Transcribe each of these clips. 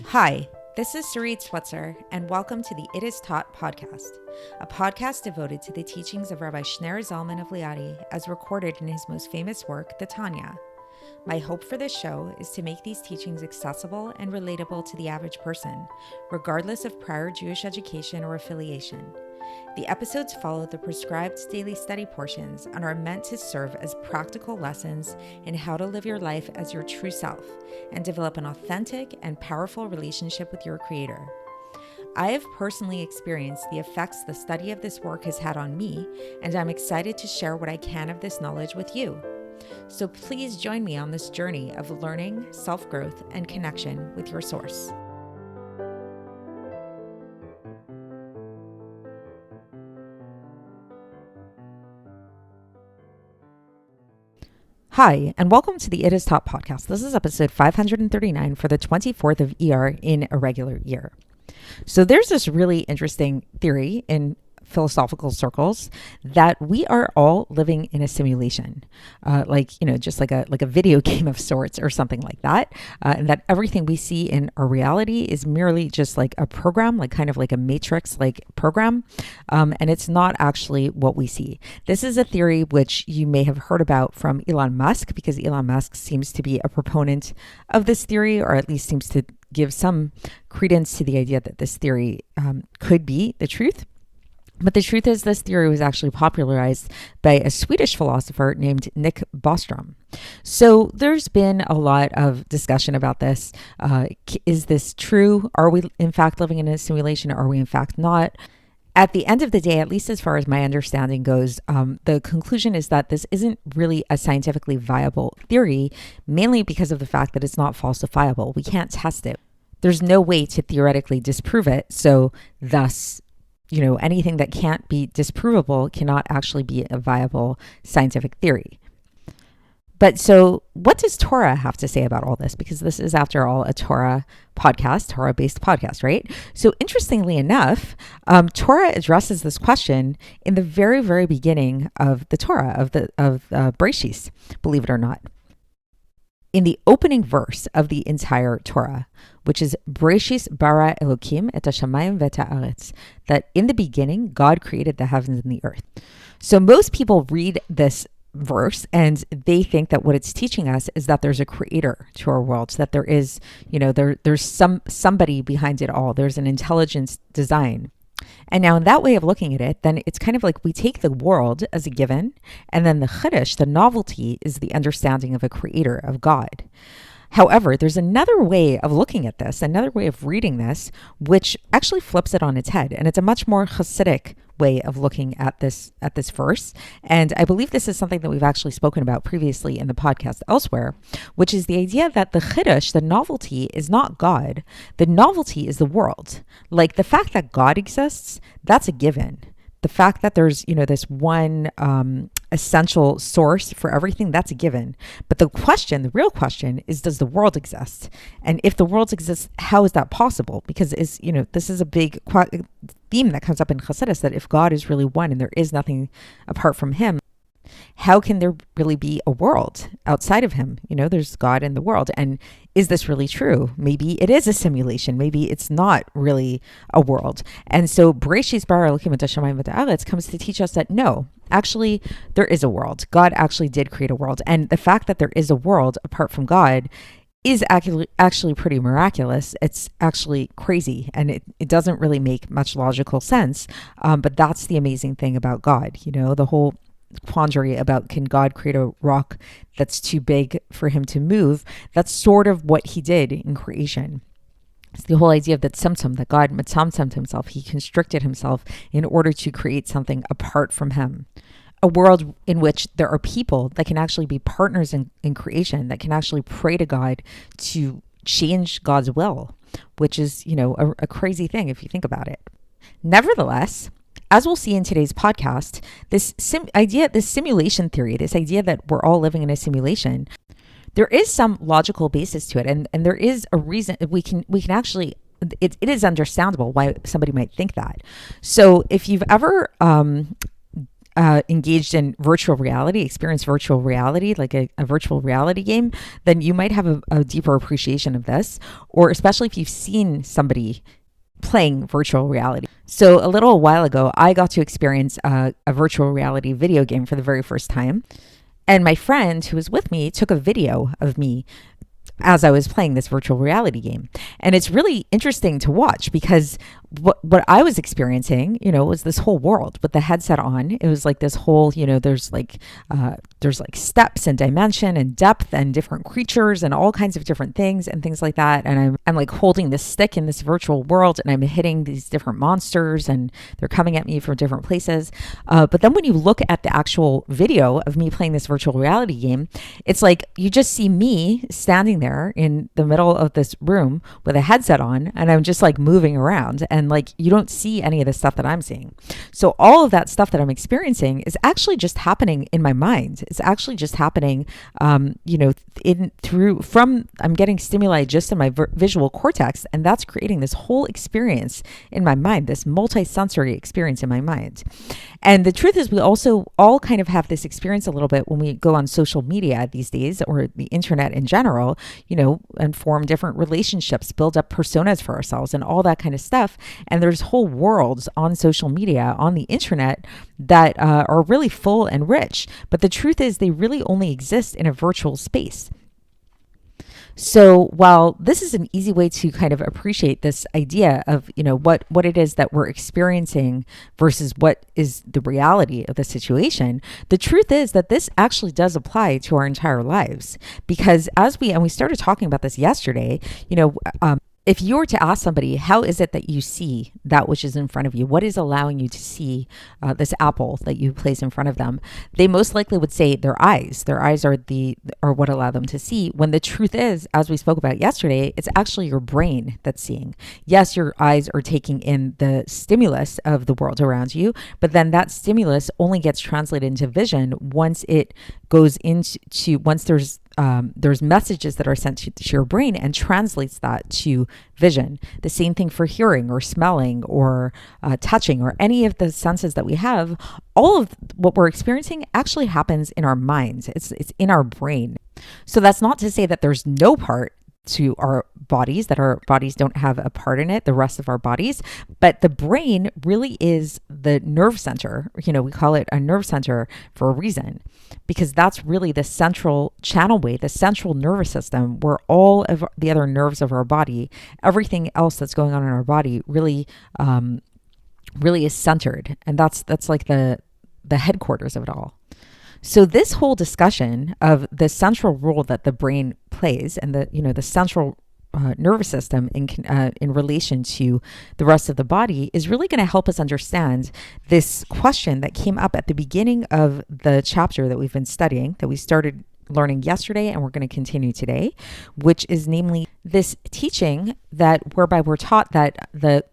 Hi, this is Sarit Switzer, and welcome to the It Is Taught podcast, a podcast devoted to the teachings of Rabbi Shneur Zalman of Liadi as recorded in his most famous work, the Tanya. My hope for this show is to make these teachings accessible and relatable to the average person, regardless of prior Jewish education or affiliation. The episodes follow the prescribed daily study portions and are meant to serve as practical lessons in how to live your life as your true self and develop an authentic and powerful relationship with your Creator. I have personally experienced the effects the study of this work has had on me, and I'm excited to share what I can of this knowledge with you. So please join me on this journey of learning, self-growth, and connection with your source. Hi, and welcome to the It Is Taught podcast. This is episode 539 for the 24th of Iyar in a regular year. So there's this really interesting theory in philosophical circles that we are all living in a simulation, just like a video game of sorts or something like that, and that everything we see in our reality is merely just like a program, like kind of like a matrix like program, and it's not actually what we see. This is a theory which you may have heard about from Elon Musk, because Elon Musk seems to be a proponent of this theory, or at least seems to give some credence to the idea that this theory could be the truth. But the truth is, this theory was actually popularized by a Swedish philosopher named Nick Bostrom. So there's been a lot of discussion about this. Is this true? Are we in fact living in a simulation? Are we in fact not? At the end of the day, at least as far as my understanding goes, the conclusion is that this isn't really a scientifically viable theory, mainly because of the fact that it's not falsifiable. We can't test it. There's no way to theoretically disprove it. So thus, anything that can't be disprovable cannot actually be a viable scientific theory. But so what does Torah have to say about all this? Because this is, after all, a Torah-based podcast, right? So interestingly enough, Torah addresses this question in the very, very beginning of the Torah, of Bereshis, believe it or not. In the opening verse of the entire Torah, which is Bereshis bara Elokim et hashamayim v'et haaretz, that in the beginning God created the heavens and the earth. So most people read this verse and they think that what it's teaching us is that there's a creator to our world, that there is, there's somebody behind it all. There's an intelligence design. And now in that way of looking at it, then it's kind of like we take the world as a given, and then the chiddush, the novelty, is the understanding of a creator, of God. However, there's another way of looking at this, another way of reading this, which actually flips it on its head. And it's a much more Hasidic way of looking at this verse. And I believe this is something that we've actually spoken about previously in the podcast elsewhere, which is the idea that the chiddush, the novelty, is not God. The novelty is the world. Like the fact that God exists, that's a given. The fact that there's, this one essential source for everything, that's a given. But the real question is, does the world exist? And if the world exists, how is that possible? Because this is a big theme that comes up in Chassidus, that if God is really one and there is nothing apart from him, how can there really be a world outside of him? There's God in the world. And is this really true? Maybe it is a simulation. Maybe it's not really a world. And so Bereshis bara Elokim et hashamayim v'et haaretz comes to teach us that no, actually there is a world. God actually did create a world. And the fact that there is a world apart from God is actually pretty miraculous. It's actually crazy, and it doesn't really make much logical sense. But that's the amazing thing about God. The whole quandary about, can God create a rock that's too big for him to move? That's sort of what he did in creation. It's the whole idea of that tzimtzum, that God mitzamtzemed himself. He constricted himself in order to create something apart from him. A world in which there are people that can actually be partners in creation, that can actually pray to God to change God's will, which is, a crazy thing if you think about it. Nevertheless, as we'll see in today's podcast, this simulation theory, this idea that we're all living in a simulation, there is some logical basis to it, and there is a reason we can actually. It is understandable why somebody might think that. So if you've ever engaged in virtual reality, experienced virtual reality, like a virtual reality game, then you might have a deeper appreciation of this, or especially if you've seen somebody playing virtual reality. So a little while ago, I got to experience a virtual reality video game for the very first time. And my friend who was with me took a video of me as I was playing this virtual reality game. And it's really interesting to watch because what I was experiencing, was this whole world with the headset on. It was like this whole, there's like steps and dimension and depth and different creatures and all kinds of different things and things like that. And I'm like holding this stick in this virtual world and I'm hitting these different monsters and they're coming at me from different places. But then when you look at the actual video of me playing this virtual reality game, it's like you just see me standing there in the middle of this room with a headset on and I'm just like moving around. And like you don't see any of the stuff that I'm seeing. So all of that stuff that I'm experiencing is actually just happening in my mind. It's actually just happening, I'm getting stimuli just in my visual cortex, and that's creating this whole experience in my mind, this multi-sensory experience in my mind. And the truth is, we also all kind of have this experience a little bit when we go on social media these days, or the internet in general, and form different relationships, build up personas for ourselves and all that kind of stuff. And there's whole worlds on social media, on the internet, that are really full and rich. But the truth is, they really only exist in a virtual space. So while this is an easy way to kind of appreciate this idea of, what it is that we're experiencing versus what is the reality of the situation, the truth is that this actually does apply to our entire lives. Because we started talking about this yesterday, if you were to ask somebody, how is it that you see that which is in front of you? What is allowing you to see this apple that you place in front of them? They most likely would say their eyes. Their eyes are what allow them to see. When the truth is, as we spoke about yesterday, it's actually your brain that's seeing. Yes, your eyes are taking in the stimulus of the world around you, but then that stimulus only gets translated into vision once it goes once there's messages that are sent to your brain and translates that to vision. The same thing for hearing or smelling or touching or any of the senses that we have. All of what we're experiencing actually happens in our minds. It's in our brain. So that's not to say that there's no part to our bodies, that our bodies don't have a part in it, the rest of our bodies. But the brain really is the nerve center. We call it a nerve center for a reason, because that's really the central channelway, the central nervous system, where all of the other nerves of our body, everything else that's going on in our body really is centered. And that's like the headquarters of it all. So this whole discussion of the central role that the brain plays and the central nervous system in relation to the rest of the body is really going to help us understand this question that came up at the beginning of the chapter that we've been studying, that we started learning yesterday and we're going to continue today, which is namely this teaching whereby we're taught that the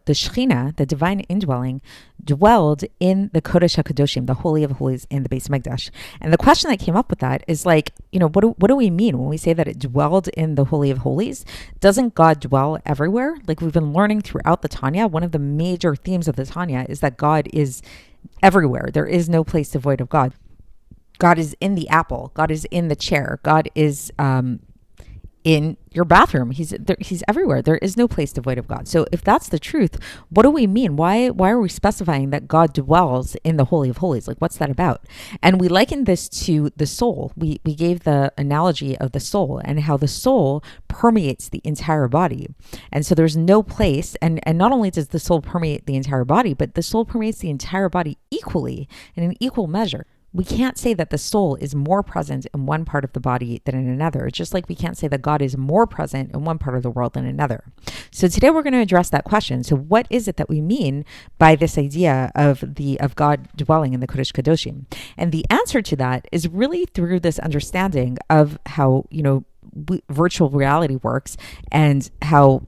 Shekhinah, the divine indwelling, dwelled in the Kodesh HaKadoshim, the Holy of Holies in the Beis Mikdash. And the question that came up with that is like, what do we mean when we say that it dwelled in the Holy of Holies? Doesn't God dwell everywhere? Like we've been learning throughout the Tanya, one of the major themes of the Tanya is that God is everywhere. There is no place devoid of God. God is in the apple. God is in the chair. God is in your bathroom. He's everywhere. There is no place devoid of God. So if that's the truth, what do we mean? Why are we specifying that God dwells in the Holy of Holies? Like, what's that about? And we likened this to the soul. We gave the analogy of the soul and how the soul permeates the entire body. And so there's no place, and not only does the soul permeate the entire body, but the soul permeates the entire body equally in an equal measure. We can't say that the soul is more present in one part of the body than in another, just like we can't say that God is more present in one part of the world than another. So today we're going to address that question. So what is it that we mean by this idea of God dwelling in the Kodesh Kadoshim? And the answer to that is really through this understanding of how, virtual reality works and how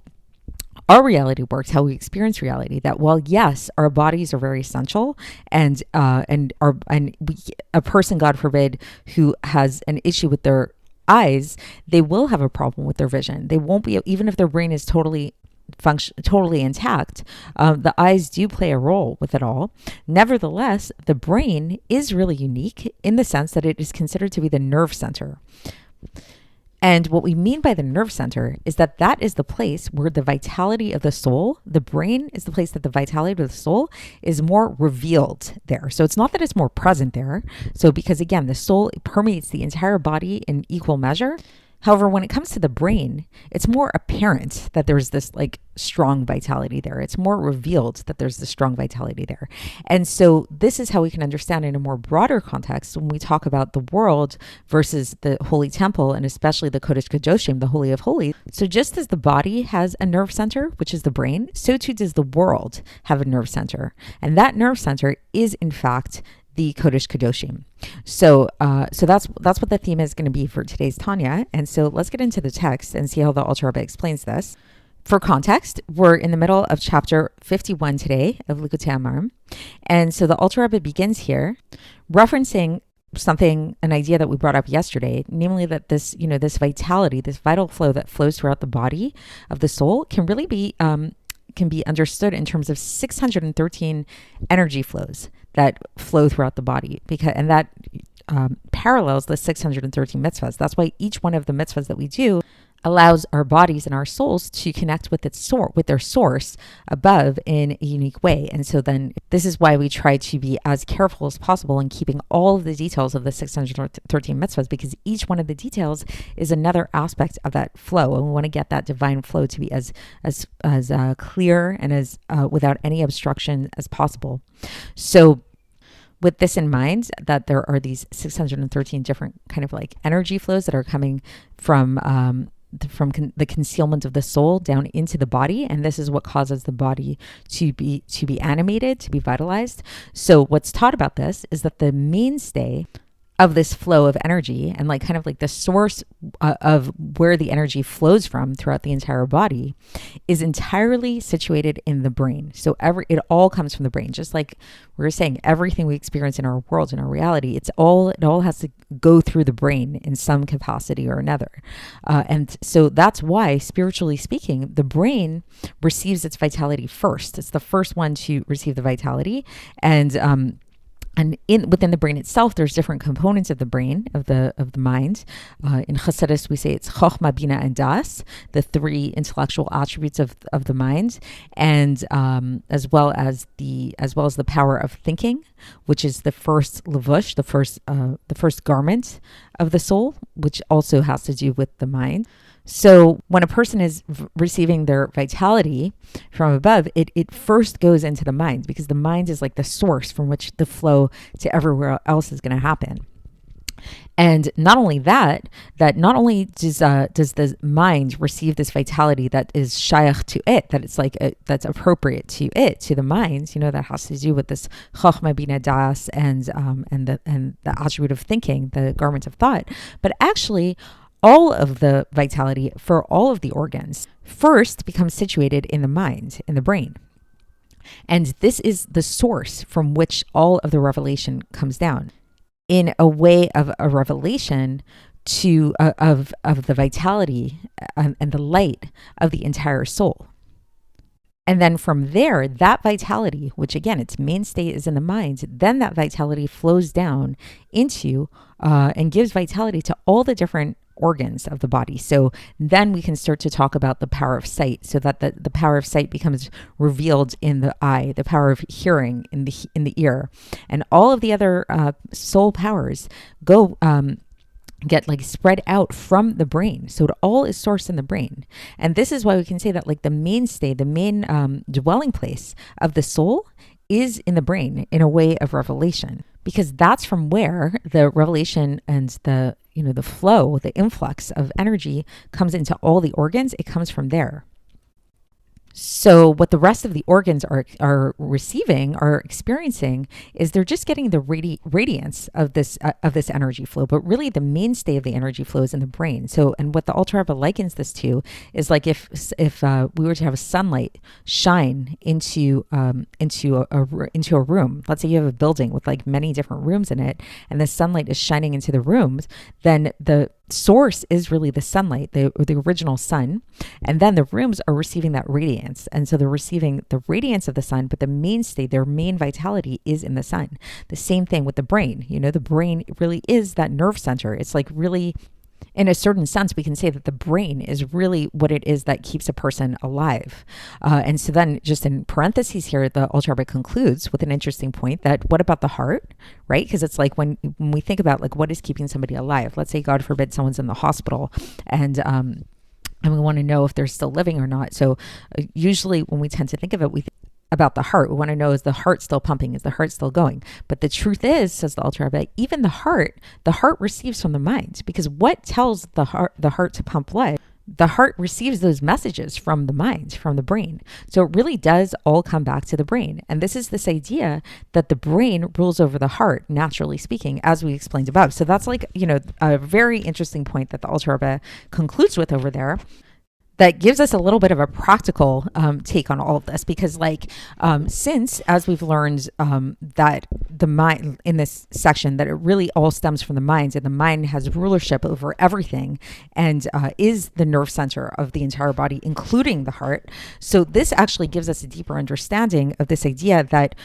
our reality works, how we experience reality, that while yes, our bodies are very essential and a person, God forbid, who has an issue with their eyes, they will have a problem with their vision. They won't be, even if their brain is totally totally intact, the eyes do play a role with it all. Nevertheless, the brain is really unique in the sense that it is considered to be the nerve center. And what we mean by the nerve center is that that is the place where the vitality of the soul, the brain is the place that the vitality of the soul is more revealed there. So it's not that it's more present there. So because again, the soul permeates the entire body in equal measure. However, when it comes to the brain, it's more apparent that there's this like strong vitality there. It's more revealed that there's this strong vitality there. And so this is how we can understand in a more broader context when we talk about the world versus the holy temple, and especially the Kodesh Kadoshim, the Holy of Holies. So just as the body has a nerve center, which is the brain, so too does the world have a nerve center. And that nerve center is in fact the Kodesh Kadoshim. So that's what the theme is going to be for today's Tanya. And so let's get into the text and see how the Alter Rebbe explains this. For context, we're in the middle of chapter 51 today of Likkutei Amarim. And so the Alter Rebbe begins here referencing an idea that we brought up yesterday, namely that this vitality, this vital flow that flows throughout the body of the soul can really be understood in terms of 613 energy flows that flow throughout the body, and that parallels the 613 mitzvahs. That's why each one of the mitzvahs that we do allows our bodies and our souls to connect with their source above in a unique way. And so then this is why we try to be as careful as possible in keeping all of the details of the 613 mitzvahs, because each one of the details is another aspect of that flow, and we want to get that divine flow to be as clear and as without any obstruction as possible. So with this in mind, that there are these 613 different kind of like energy flows that are coming from the concealment of the soul down into the body, and this is what causes the body to be animated, to be vitalized. So what's taught about this is that the mainstay of this flow of energy, and like kind of like the source of where the energy flows from throughout the entire body, is entirely situated in the brain. So it all comes from the brain. Just like we were saying, everything we experience in our world, in our reality, it all has to go through the brain in some capacity or another. And so that's why, spiritually speaking, the brain receives its vitality first. It's the first one to receive the vitality. And within the brain itself, there's different components of the brain, of the mind. In Chassidus, we say it's Chochma, Bina, and Das, the three intellectual attributes of the mind, and as well as the power of thinking, which is the first levush, the first garment of the soul, which also has to do with the mind. So when a person is receiving their vitality from above, it first goes into the mind, because the mind is like the source from which the flow to everywhere else is going to happen. And not only that not only does the mind receive this vitality that is shayach to it, that it's like that's appropriate to it, to the mind, that has to do with this chochma bina das and the attribute of thinking, the garment of thought, but actually all of the vitality for all of the organs first becomes situated in the mind, in the brain. And this is the source from which all of the revelation comes down, in a way of a revelation of the vitality and the light of the entire soul. And then from there, that vitality, which again, its mainstay is in the mind, then that vitality flows down into and gives vitality to all the different organs of the body. So then we can start to talk about the power of sight, so that the power of sight becomes revealed in the eye, the power of hearing in the ear, and all of the other soul powers get like spread out from the brain. So it all is sourced in the brain. And this is why we can say that like the mainstay, the main dwelling place of the soul is in the brain in a way of revelation, because that's from where the revelation and the flow, the influx of energy comes into all the organs. It comes from there. So what the rest of the organs are receiving, are experiencing, is they're just getting the radiance of this energy flow. But really, the mainstay of the energy flow is in the brain. So, and what the Alter Rebbe likens this to is like if we were to have sunlight shine into a room. Let's say you have a building with like many different rooms in it, and the sunlight is shining into the rooms. Then the source is really the sunlight, the original sun. And then the rooms are receiving that radiance. And so they're receiving the radiance of the sun, but the mainstay, their main vitality is in the sun. The same thing with the brain. The brain really is that nerve center. It's like really, in a certain sense, we can say that the brain is really what it is that keeps a person alive. And so then just in parentheses here, the Ultra Rebbe concludes with an interesting point that what about the heart, right? Because it's like when we think about like what is keeping somebody alive, let's say, God forbid, someone's in the hospital and we want to know if they're still living or not. So usually when we tend to think of it, about the heart. We want to know, is the heart still pumping? Is the heart still going? But the truth is, says the Ultra Rebbe, even the heart receives from the mind, because what tells the heart to pump blood? The heart receives those messages from the mind, from the brain. So it really does all come back to the brain. And this is this idea that the brain rules over the heart, naturally speaking, as we explained above. So that's like, a very interesting point that the Ultra Rebbe concludes with over there. That gives us a little bit of a practical take on all of this, because since, as we've learned, that the mind in this section, that it really all stems from the mind, and the mind has rulership over everything and is the nerve center of the entire body, including the heart. So this actually gives us a deeper understanding of this idea that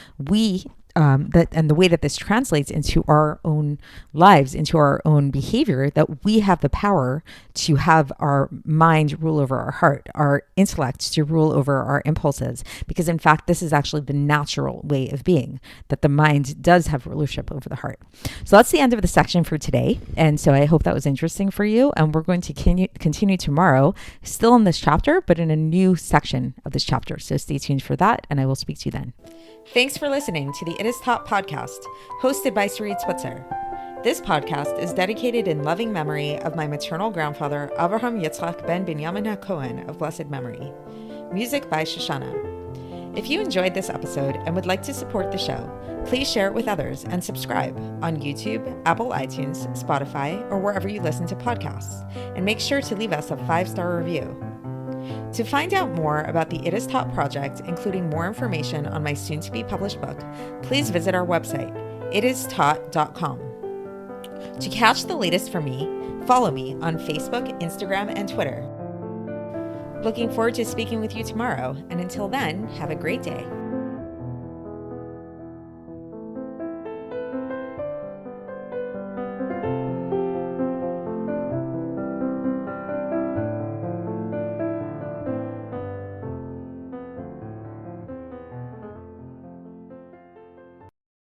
and the way that this translates into our own lives, into our own behavior, that we have the power to have our mind rule over our heart, our intellect to rule over our impulses. Because in fact, this is actually the natural way of being, that the mind does have rulership over the heart. So that's the end of the section for today. And so I hope that was interesting for you. And we're going to continue tomorrow, still in this chapter, but in a new section of this chapter. So stay tuned for that, and I will speak to you then. Thanks for listening to the It Is Taught podcast, hosted by Sarit Switzer. This podcast is dedicated in loving memory of my maternal grandfather, Avraham Yitzchak ben Binyamin HaKohen of blessed memory. Music by Shoshana. If you enjoyed this episode and would like to support the show, please share it with others and subscribe on YouTube, Apple iTunes, Spotify, or wherever you listen to podcasts. And make sure to leave us a 5-star review. To find out more about the It Is Taught project, including more information on my soon-to-be published book, please visit our website, itistaught.com. To catch the latest from me, follow me on Facebook, Instagram, and Twitter. Looking forward to speaking with you tomorrow, and until then, have a great day.